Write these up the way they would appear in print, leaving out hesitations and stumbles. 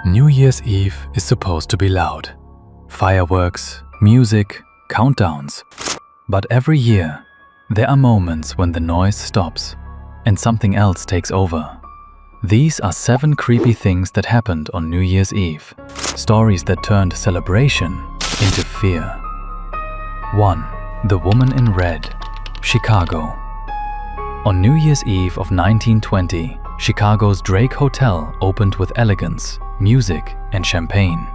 New Year's Eve is supposed to be loud. Fireworks, music, countdowns. But every year, there are moments when the noise stops and something else takes over. These are 7 creepy things that happened on New Year's Eve. Stories that turned celebration into fear. 1. The Woman in Red, Chicago. On New Year's Eve of 1920, Chicago's Drake Hotel opened with elegance, music, and champagne.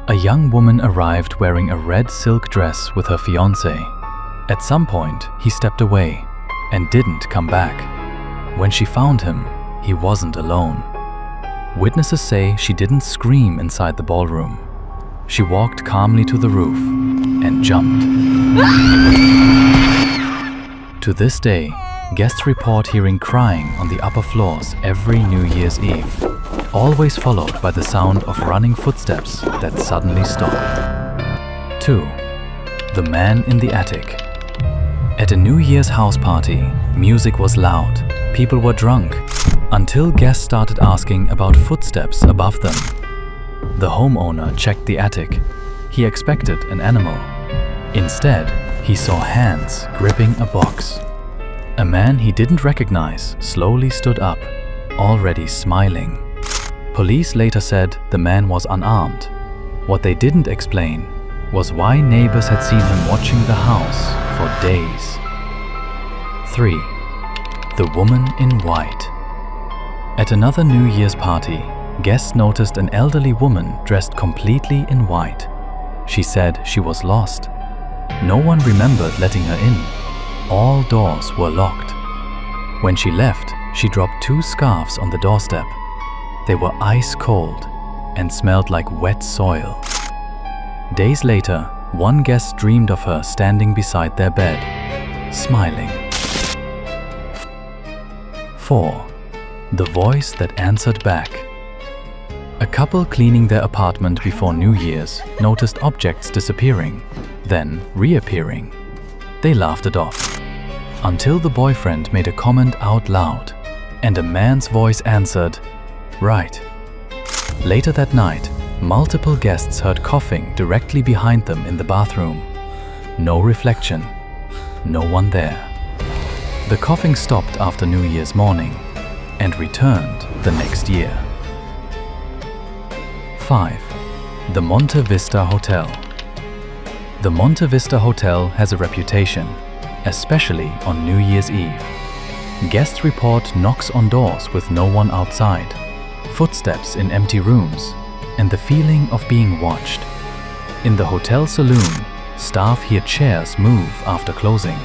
A young woman arrived wearing a red silk dress with her fiancé. At some point, he stepped away and didn't come back. When she found him, he wasn't alone. Witnesses say she didn't scream inside the ballroom. She walked calmly to the roof and jumped. To this day, guests report hearing crying on the upper floors every New Year's Eve, always followed by the sound of running footsteps that suddenly stop. 2. The Man in the Attic. At a New Year's house party, music was loud, people were drunk, until guests started asking about footsteps above them. The homeowner checked the attic. He expected an animal. Instead, he saw hands gripping a box. A man he didn't recognize slowly stood up, already smiling. Police later said the man was unarmed. What they didn't explain was why neighbors had seen him watching the house for days. 3. The Woman in White. At another New Year's party, guests noticed an elderly woman dressed completely in white. She said she was lost. No one remembered letting her in. All doors were locked. When she left, she dropped 2 scarves on the doorstep. They were ice cold and smelled like wet soil. Days later, one guest dreamed of her standing beside their bed, smiling. 4. The Voice that Answered Back. A couple cleaning their apartment before New Year's noticed objects disappearing, then reappearing. They laughed it off, until the boyfriend made a comment out loud, and a man's voice answered, "Right." Later that night, multiple guests heard coughing directly behind them in the bathroom. No reflection, no one there. The coughing stopped after New Year's morning and returned the next year. 5. The Monte Vista Hotel. The Monte Vista Hotel has a reputation, especially on New Year's Eve. Guests report knocks on doors with no one outside, footsteps in empty rooms, and the feeling of being watched. In the hotel saloon, staff hear chairs move after closing.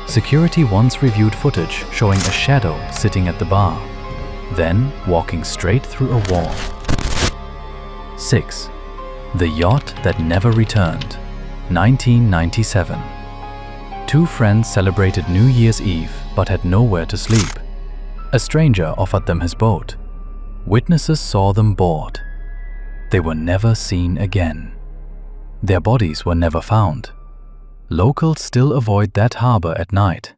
Security once reviewed footage showing a shadow sitting at the bar, then walking straight through a wall. 6. The Yacht That Never Returned, 1997. 2 friends celebrated New Year's Eve but had nowhere to sleep. A stranger offered them his boat. Witnesses saw them board. They were never seen again. Their bodies were never found. Locals still avoid that harbor at night,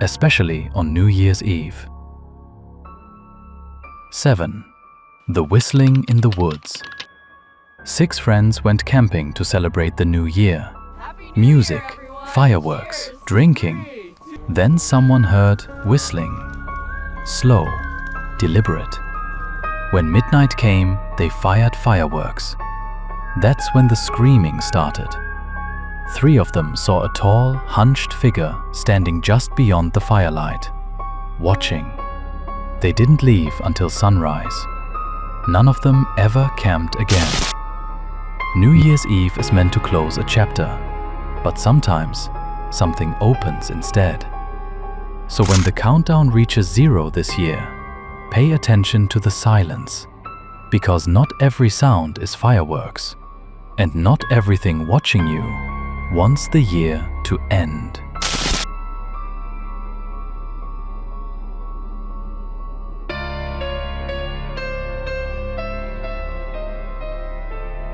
especially on New Year's Eve. 7. The Whistling in the Woods. 6 friends went camping to celebrate the new year. Music, fireworks, drinking. Then someone heard whistling. Slow, deliberate. When midnight came, they fired fireworks. That's when the screaming started. 3 of them saw a tall, hunched figure standing just beyond the firelight, watching. They didn't leave until sunrise. None of them ever camped again. New Year's Eve is meant to close a chapter, but sometimes something opens instead. So when the countdown reaches 0 this year, pay attention to the silence, because not every sound is fireworks, and not everything watching you wants the year to end.